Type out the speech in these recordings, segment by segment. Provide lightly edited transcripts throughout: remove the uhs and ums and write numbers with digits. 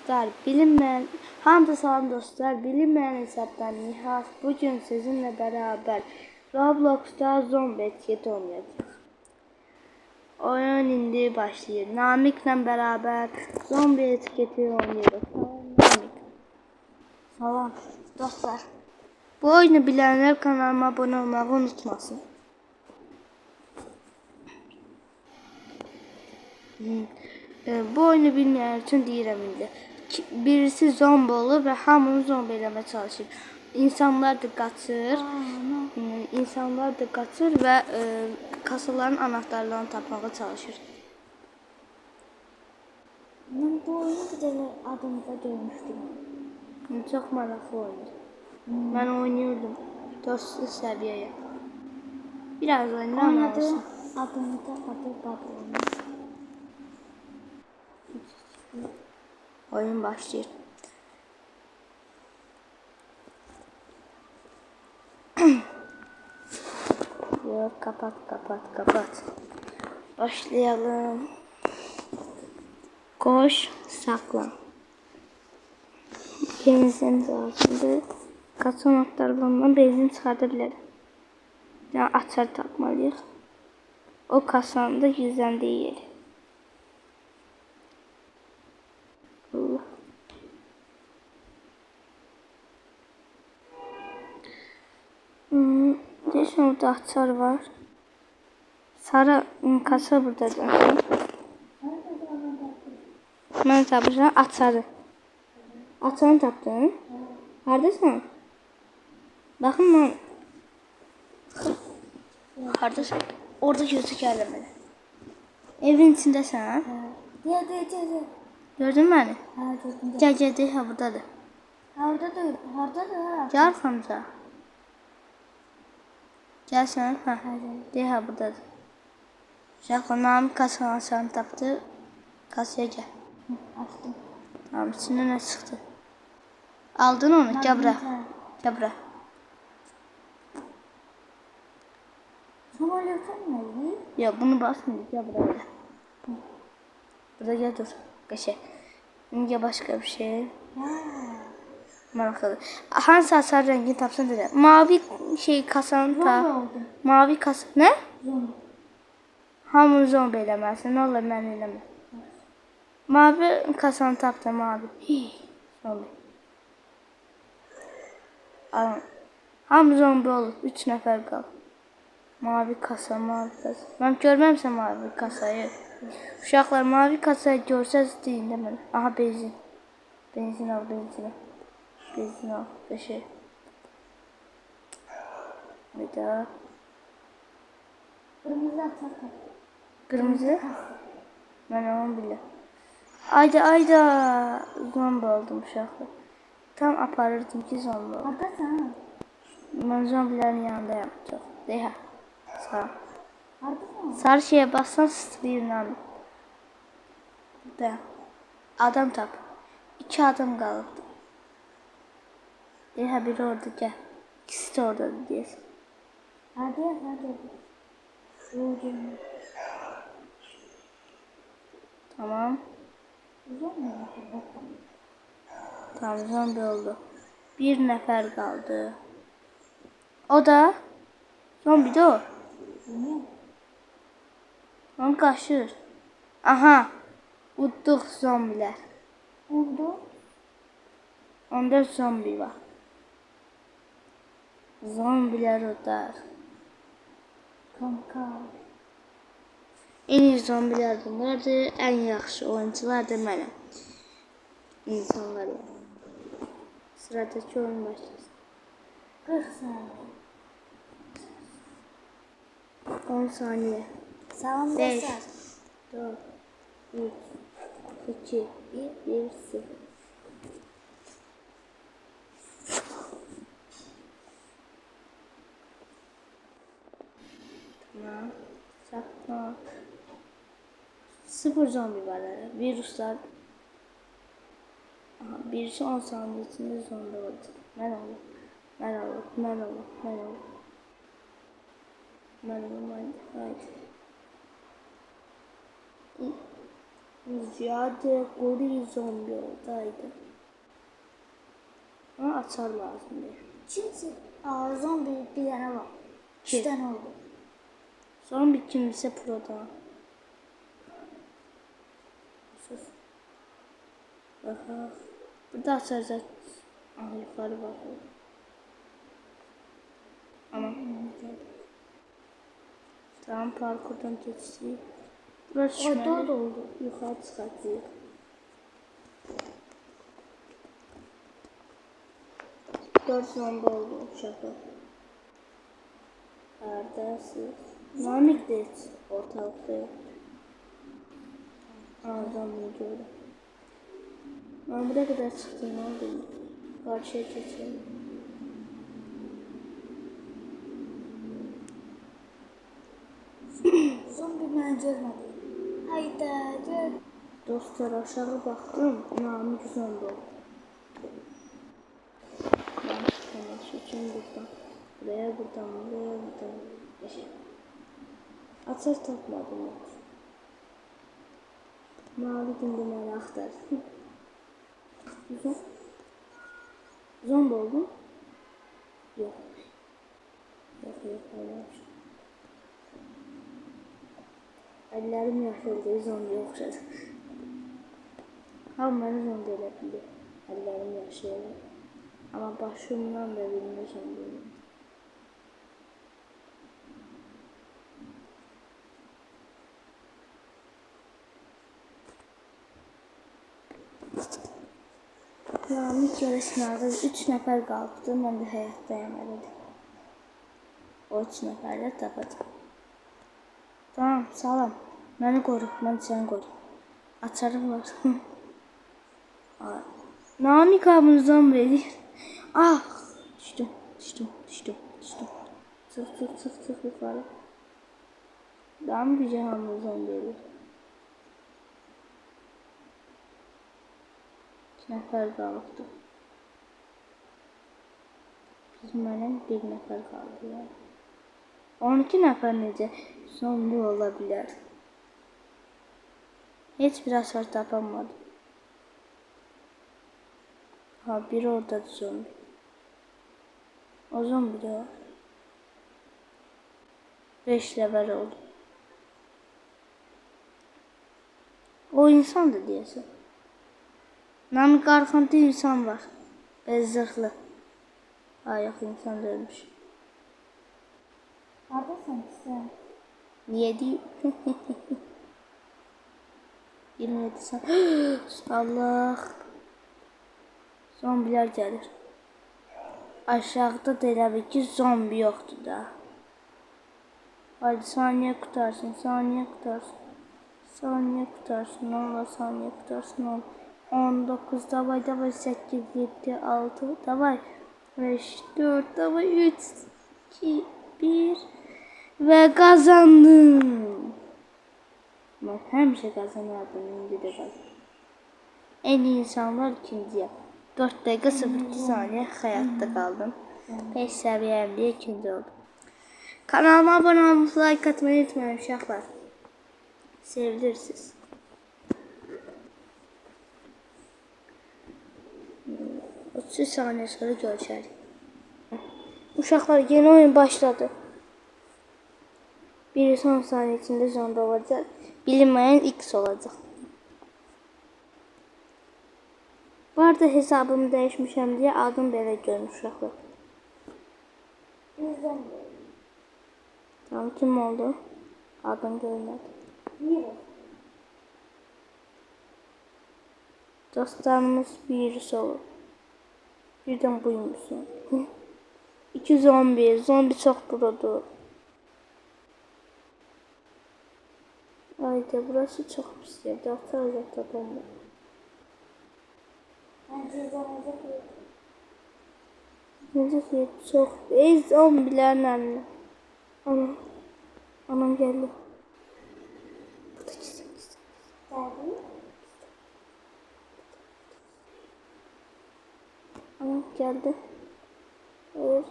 dostlar, bilinmeyen hamdı salam dostlar, bilinmeyen hesaptan Nihas bugün sizinle beraber Roblox'ta zombi etiketi oynayacağız. Oyun indi başlıyor. Namik'le beraber zombi etiketi oynuyoruz. Namik. Salam dostlar. Bu oyunu bilenler kanalıma abone olmayı unutmasın. Bu oyunu bilmeyenler için deyirəm indi. Birisi zombi olur ve hamını zombi eləmə çalışır. İnsanlar da qaçır ve kasaların anahtarlarını tapmağa çalışır. Ben bu oyunu bir tane adamda görmüştüm. Çok maraqlı oyundur. Ben oynuyordum 400 seviyeye. Biraz oynayalım olsun. Adamda adı Babylon. Oyun başlıyor. Yok, kapat. Başlayalım. Koş, saklan. Benzin lazımdır. Kasa anahtarlarından benzin çıkartabilirim. Yani açar takmalıyız. O kasanın da gizlendiği yeri. Allah. Deyəsən orada açar var. Sarı kasa buradadır. Mən tapmışam açarı. Açarını tapdın. Haradasan? Baxın mən. Haradasan? Orada gözükərlər mənə. Evin içindəsən? Gel. Gördün məni? Ha gördüm. Gəl, ha buradadır. Haradadır ha. Gəl arxamıza. Gəl sən, ha buradadır. Uşaqla Namik kasanı tapdı. Kasaya gəl. Açtım. Tamam, içindən nə çıxdı? Aldın onu, gəl bura. Sonra lütfen mi? Ya bunu basmıyor, gəl buraya. Burada gəl dur. Qəşəng. İndi başqa bir şey. Maraqlıdır. Hansı hasar rengi tapsın dedi. Mavi şey kasanı tap. Mavi kasa. Ne? Zombi. Hamını zombi eləməsin. Ne olur mən eləmə. Mavi kasanı tap da mavi. Zombi. Hamı zombi olur. 3 nəfər qalır. Mavi kasa. Mən görməmişəm mavi kasayı. Uşaqlar mavi kasayı görsəz deyin də mənə. Aha benzin. Benzin al. Beşi. Bir daha. Kırmızı açar. Kırmızı. Ben onu biliyorum. Ayda. Zombi oldum uşaqlar. Tam aparırdım ki zombi oldum. Haradasan? Ben zombilerin yanındayım. Çok. Deha. Sağ. Haradasan? Sarı şeye bassan sıçrayır Namik. De. Adam tap. 2 adam kaldı. Deha biri orada gel. İkisi de orada diyesin. Hadi. Tamam. Tamam, zombi oldu. Bir nefer kaldı. O da zombi de o. Onu kaçır. Aha. Uttuk zombiler. Onda zombi var. Zombiler odar. Kanka. En iyi zombiler bunlardır. En yaxşı oyuncular da mənim. İnsanlar yani. Sıradaki oyun başlasın. 40 saniye. 10 saniye. Salam 5, dostlar. 4, 3, 2, 1, 0. Tamam. Sakla. 0 zombi var. Virüsler. Aha, birisi 10 saniye içinde zombi oldu. Ben olur. Haydi. Ziyade goril zombi oradaydı. Ama açar lazım diye. Kimse zombi bir tane var. Kim? 3 tane oldu. Zombi kimse proda. Sus. Aha. Burada açacak. Aha yukarı bak. Ama. Tamam parkurdan geçti. Burası Orada düşmeli. da oldu. Yukarı çıkartıyor. Dört zombi oldu şaka. Neredesiniz? Namik de hiç ortalıkta yok. Zombini gördüm. Ben buraya kadar çıktım, ne oldu? Karşıya geçelim. Zombi mən görmədim. Hayda gör. Dostlar aşağı baktım, Namik zombi oldu. Ben çıkamak için buradan. Buraya buradan. Açar tapmadım yok. Mavi gündemleri aktar. Zombi oldum. Yok. Hayır. Ellerim yaşıldı, zombi oxşadı. Hamını zombi elə bilir. Ellerim yaşayır. Ama başımdan da bilmişim bunu. Namik yarışmada 3 nəfər qaldı. Mən də həyatdayım elədim. O 3 nəfərlə tapacağım. Tamam, salam. Məni qoru, mən səni qoru. Açarım var. Namik abini zombi edir. Ah! Düşdüm. Çıx yukarı. Namik gücə hamını zombi edir. 2 nəfər qalıbdı. Mənim 1 nəfər qaldı ya. 12 nəfər necə zombi ola bilər? Heç bir hasar tapamadım. Ha, biri oradadır zombi. O zombi de var. 5 level oldu. O insan da diyesin. Namik arkanda insan var. Zırhlı. Ha yok, insan da ölmüş. Haradasan sən? Niye değil? 27 saat. Allah. Zombiler gelir. Aşağıda da elə bil ki zombi yoktu da. Hadi saniye kutarsın. Allah saniye kutarsın. 19 davay 8 7 6 davay 5 4 davay 3 2 1 ve kazandım. Ben həmişə kazanırdım, indi də kazandım. En iyi insanlar ikinciye. 4 dakika 02 saniye hayatta kaldım. 5 seviyemde ikinci oldum. Kanalıma abone olmayı, like atmayı unutmayın uşaqlar. Sevilirsiniz. 30 saniye sonra görüşelim. Uşaqlar, yeni oyun başladı. Biri son saniye içinde zombi olacak. Bilinmeyen X olacak. Bu arada hesabımı değişmişəm diye adım belə görmüş uşaqlar. Tamam, kim oldu? Adım görmədi. Niye? Dostlarımız birisi olur. Birden buymuşsun. 2 zombi. Zombi çok burudur. Haydi, burası çok pis yer. Uzakta bomba. Bence zanacak yok. Necə ki çox. Zombilərin əlinə. Anam geldi. Bu da gizli. Tabii. Anam geldi. Hayır.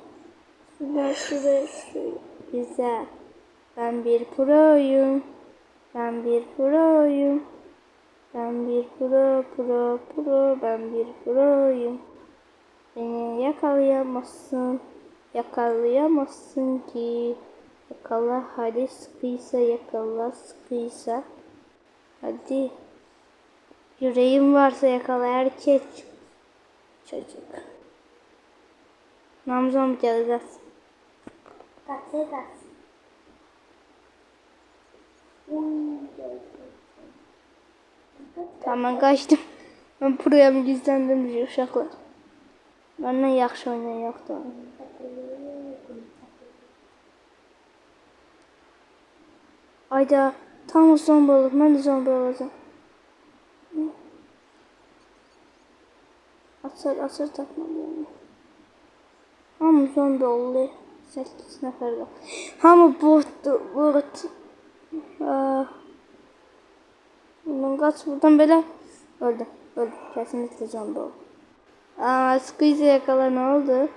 Şuraya. Güzel. Ben bir proyum. Ben bir pro, ben bir proyum. Beni yakalayamazsın ki. Yakala hadi sıkıysa. Hadi. Yüreğim varsa yakala erkek. Çocuk. Namzon geleceğiz. Kaç. Tamam ben kaçtım. Ben program gizlendim uşaqlar. Benden yaxşı oynayan yoxdur. Ayda tam zombi olub. Mən də zombi olacağım. Açır tapmalıyım. Hamı zombi oldu. 8 nəfər qaldı. Hamı botdur. Bundan kaç buradan belə. Öldü. Kesinlikle zombi oldu. Squeeze yakala ne oldu?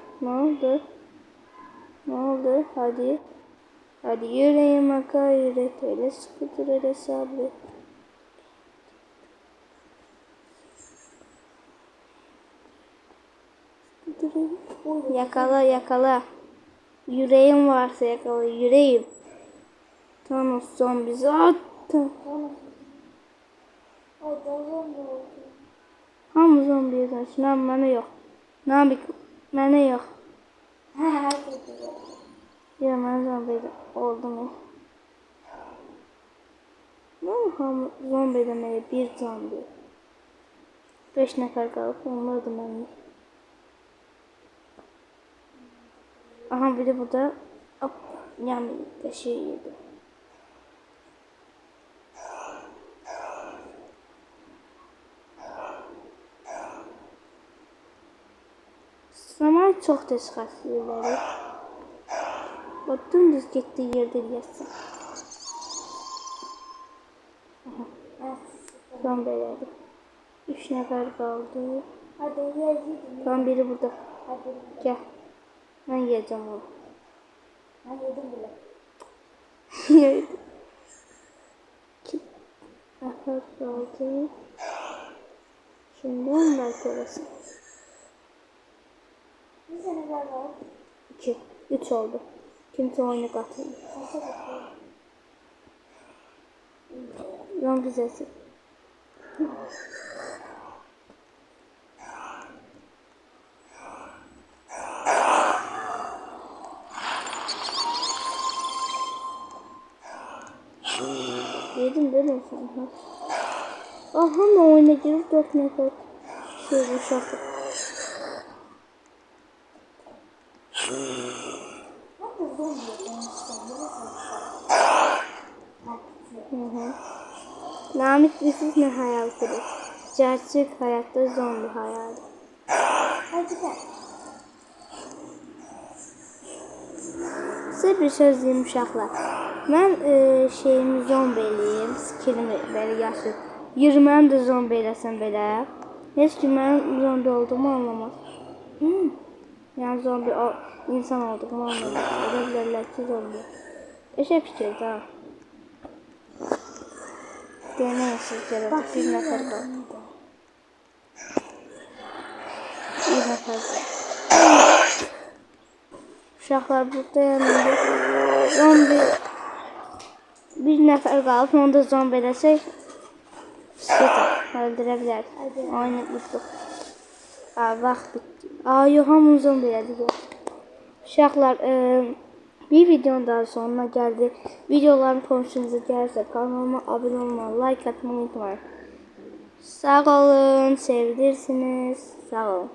Hadi yüreğime gayret öyle sıkıdır öyle sabret. Yakala. Yüreğim varsa yakala yüreğim. Thanos zombi zaten. Hamı zombiye dönüşün ama mənə yox. Mənə yox. Ya mən zombi oldum ya. Hamı zombi deməyə bir zombi. 5 nəfər qalıb onlar da mənimdir. Aha biri burada yani şey yedi. Zaman çok tez xəstəlikləri. Bak dümdüz getdiyi yerdə yatsan. Son belədi. 3 nəfər qaldı. Tam biri burada. Gel. Ben yiyeceğim onu. Ben yedim bile. Yedim. 2 nəfər qaldı. Şimdi onlar görəsin. Bir sene var. 2, 3 oldu. Kimse oyunu katıldı. Zombi sesi. Yedim dedim sana. Aha oyuna girip 4 nefer şey uşak. Namık Visiz ne hayal kuruyor? Gerçek hayatta zombi hayali. Hadi gel. Size bir söz diyeyim uşaqlar. Mən şeyimi zombi eləyim, skillimi belə yaşır. Yürüməni də zombi eləsəm belə. Heç ki mənim zombi olduğumu anlamaz. Yəni zombi insan olduğumu anlamaz. Ola bilərlər ki zombi. Eşə fikirdir ha. Deneyin siz görək. Bir nəfər qaldı. Bir nəfər qaldı. Uşaqlar burada yanında zombi bir nəfər qalıb onu da zombi eləsək öldürə bilər. Oyunu bitdik. Vaxt bitdi. Yox hamını zombi elədik. Uşaqlar bir videonun daha sonuna gəldik. Videoların hoşunuza gəlirsə kanalıma abunə olmayı, like atmayı unutmayın. Sağ olun, sevilirsiniz. Sağ olun.